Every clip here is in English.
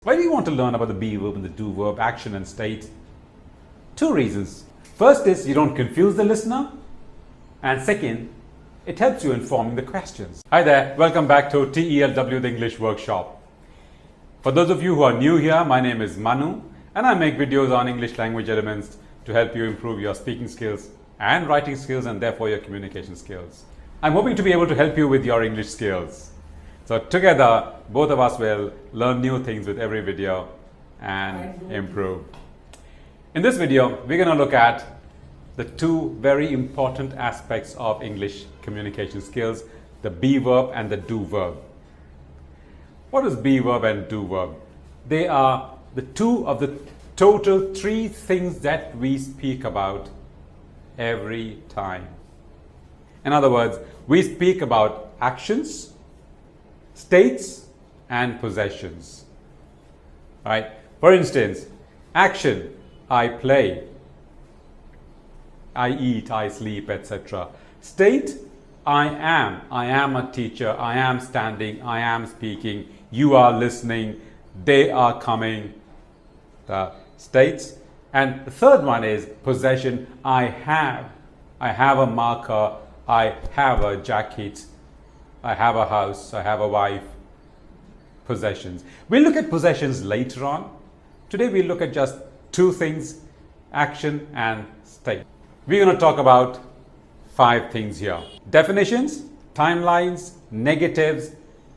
Why do you want to learn about the be-verb and the do-verb, action and state? Two reasons. First is you don't confuse the listener, and second, it helps you in forming the questions. Hi there, welcome back to TELW, the English Workshop. For those of you who are new here, my name is Manu, and I make videos on English language elements to help you improve your speaking skills and writing skills and therefore your communication skills. I'm hoping to be able to help you with your English skills. So together, both of us will learn new things with every video and improve. In this video, we're going to look at the two very important aspects of English communication skills, the be-verb and the do-verb. What is be-verb and do-verb? They are the two of the total three things that we speak about every time. In other words, we speak about actions, states and possessions. Right? For instance, action, I play, I eat, I sleep, etc. State, I am a teacher, I am standing, I am speaking, you are listening, they are coming. The states. And the third one is possession, I have a marker, I have a jacket, I have a house, I have a wife. Possessions. We'll look at possessions later on. Today we'll look at just two things, action and state. We're going to talk about 5 things here. Definitions, timelines, negatives,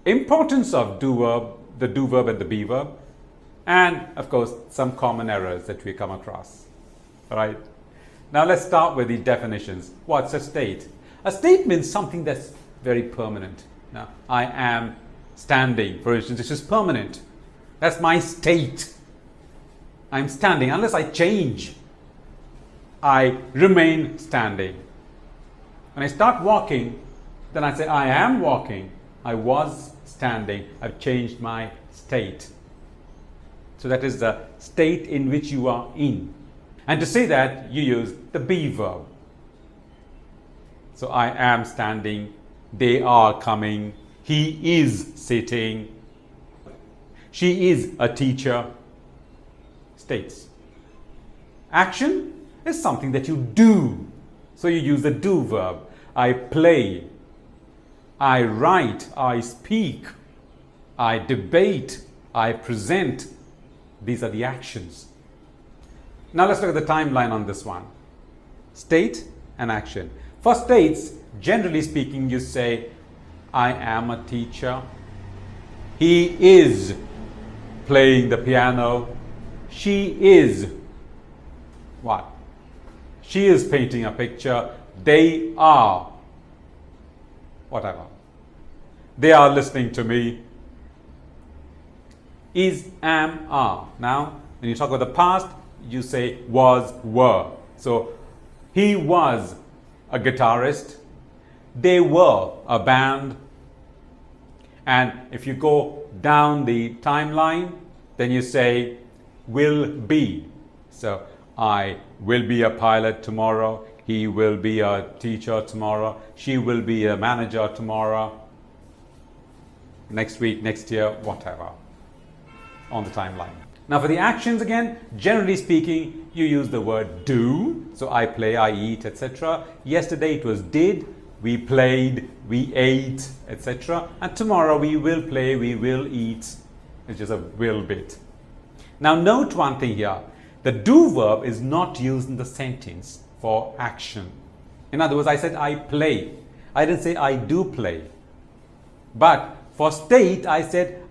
importance of do-verb, the do-verb and the be-verb, and of course some common errors that we come across. All right. Now let's start with the definitions. What's a state? A state means something that's very permanent. Now, I am standing, for instance, this is permanent. That's my state. I'm standing. Unless I change, I remain standing. When I start walking, then I say, I am walking. I was standing. I've changed my state. So that is the state in which you are in. And to say that, you use the be-verb. So I am standing. They are coming. He is sitting. She is a teacher. States. Action is something that you do. So you use the do verb. I play. I write. I speak. I debate. I present. These are the actions. Now let's look at the timeline on this one. State and action. For states, generally speaking, you say, I am a teacher. He is playing the piano. She is what? She is painting a picture. They are whatever. They are listening to me. Is, am, are. Now, when you talk about the past, you say was, were. So, he was a guitarist. They were a band. And if you go down the timeline, then you say will be. So I will be a pilot tomorrow. He will be a teacher tomorrow. She will be a manager tomorrow. Next week, next year, whatever. On the timeline. Now for the actions again, generally speaking, you use the word do. So I play, I eat, etc. Yesterday it was did. We played, we ate, etc. And tomorrow we will play, we will eat. It's just a will bit. Now note one thing here. The do verb is not used in the sentence for action. In other words, I said I play. I didn't say I do play. But for state, I said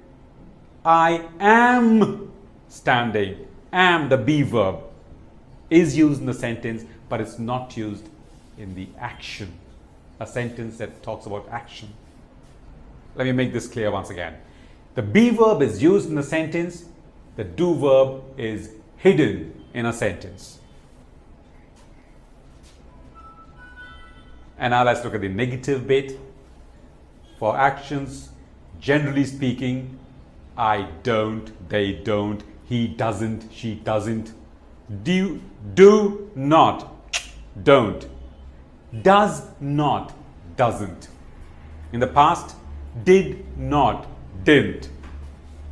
I am standing. Am, the be verb, is used in the sentence, but it's not used in the action. A sentence that talks about action. Let me make this clear once again. The be-verb is used in a sentence. The do-verb is hidden in a sentence. And now let's look at the negative bit. For actions, generally speaking, I don't, they don't, he doesn't, she doesn't. Do not, don't. Does not, doesn't. In the past, did not, didn't.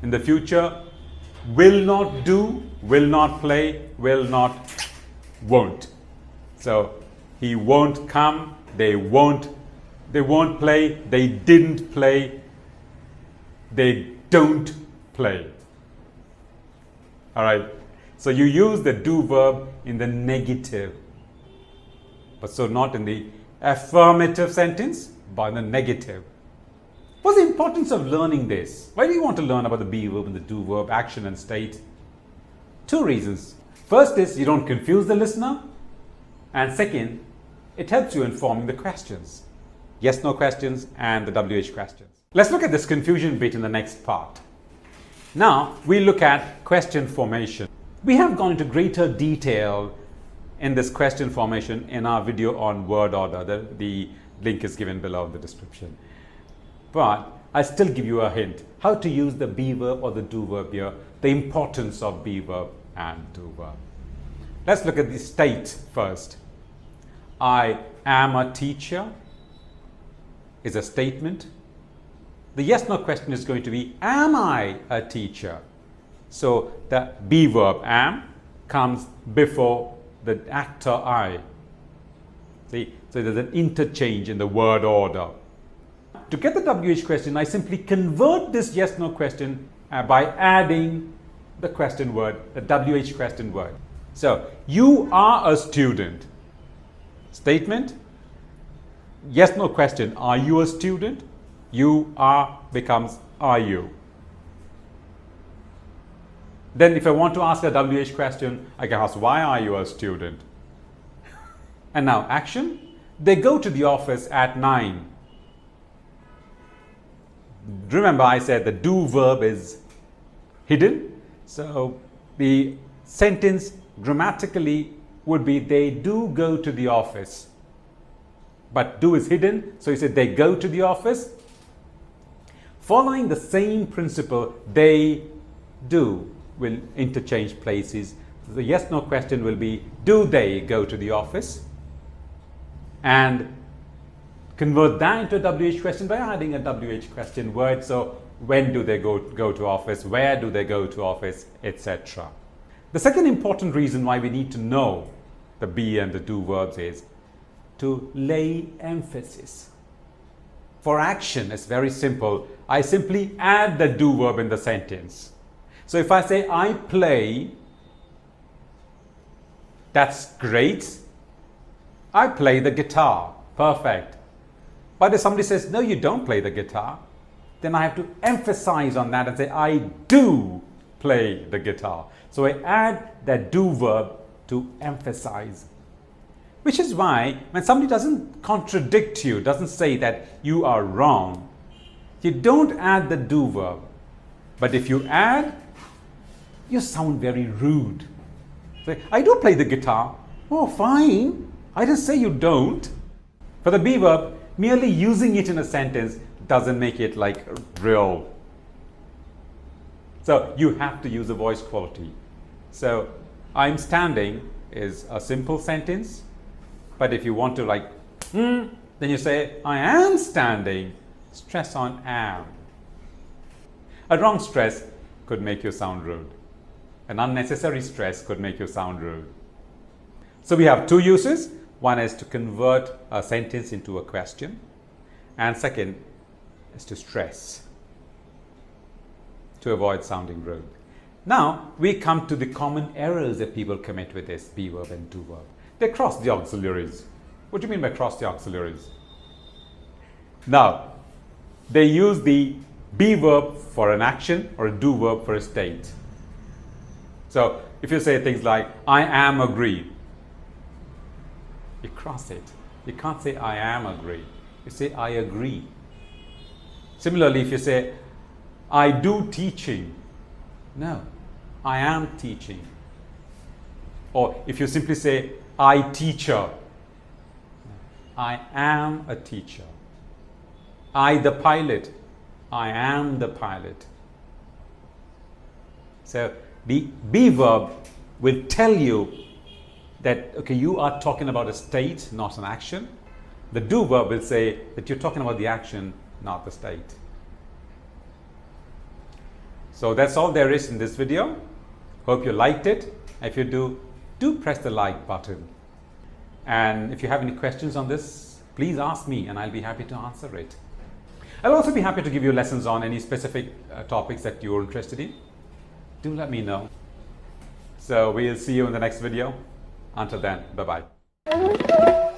In the future, Will not do, will not play, will not, won't. So he won't come, they won't play, they didn't play, they don't play. All right. So you use the do verb in the negative, but so not in the affirmative sentence, but in the negative. What's the importance of learning this? Why do you want to learn about the be verb and the do verb, action and state? Two reasons. First is you don't confuse the listener, and second, it helps you in forming the questions. Yes, no questions and the WH questions. Let's look at this confusion bit in the next part. Now we look at question formation. We have gone into greater detail in this question formation in our video on word order. The link is given below in the description. But I still give you a hint how to use the be verb or the do verb here, the importance of be verb and do verb. Let's look at the state first. I am a teacher is a statement. The yes no question is going to be, am I a teacher? So the be verb am comes before the actor I. See, so there's an interchange in the word order. To get the WH question, I simply convert this yes no question by adding the question word, the WH question word. So you are a student. Statement. Yes no question, are you a student? You are becomes are you. Then if I want to ask a WH question, I can ask why are you a student? And now action. They go to the office at 9. Remember I said the do verb is hidden. So the sentence grammatically would be they do go to the office. But do is hidden, so you said they go to the office. Following the same principle, they do will interchange places. So the yes no question will be, do they go to the office? And convert that into a WH question by adding a WH question word. So when do they go to office? Where do they go to office? Etc. The second important reason why we need to know the be and the do verbs is to lay emphasis. For action, it's very simple. I simply add the do verb in the sentence. So if I say I play, that's great. I play the guitar. Perfect. But if somebody says, no, you don't play the guitar, then I have to emphasize on that and say, I do play the guitar. So I add that do verb to emphasize. Which is why when somebody doesn't contradict you, doesn't say that you are wrong, you don't add the do verb. But if you add, you sound very rude. Say, I do play the guitar. Oh, fine. I didn't say you don't. For the be verb, merely using it in a sentence doesn't make it like real. So you have to use a voice quality. So I'm standing is a simple sentence. But if you want to like, then you say, I am standing. Stress on am. A wrong stress could make you sound rude. An unnecessary stress could make you sound rude. So we have two uses. One is to convert a sentence into a question. And second is to stress, to avoid sounding rude. Now we come to the common errors that people commit with this be verb and do verb. They cross the auxiliaries. What do you mean by cross the auxiliaries? Now, they use the be verb for an action or a do verb for a state. So, if you say things like, I am agree, you cross it. You can't say, I am agree. You say, I agree. Similarly, if you say, I do teaching, no, I am teaching. Or if you simply say, I teacher, I am a teacher. I the pilot, I am the pilot. So the be verb will tell you that, okay, you are talking about a state, not an action. The do verb will say that you're talking about the action, not the state. So that's all there is in this video. Hope you liked it. If you do press the like button. And if you have any questions on this, please ask me and I'll be happy to answer it. I'll also be happy to give you lessons on any specific topics that you're interested in. Do let me know. So we'll see you in the next video. Until then, bye-bye.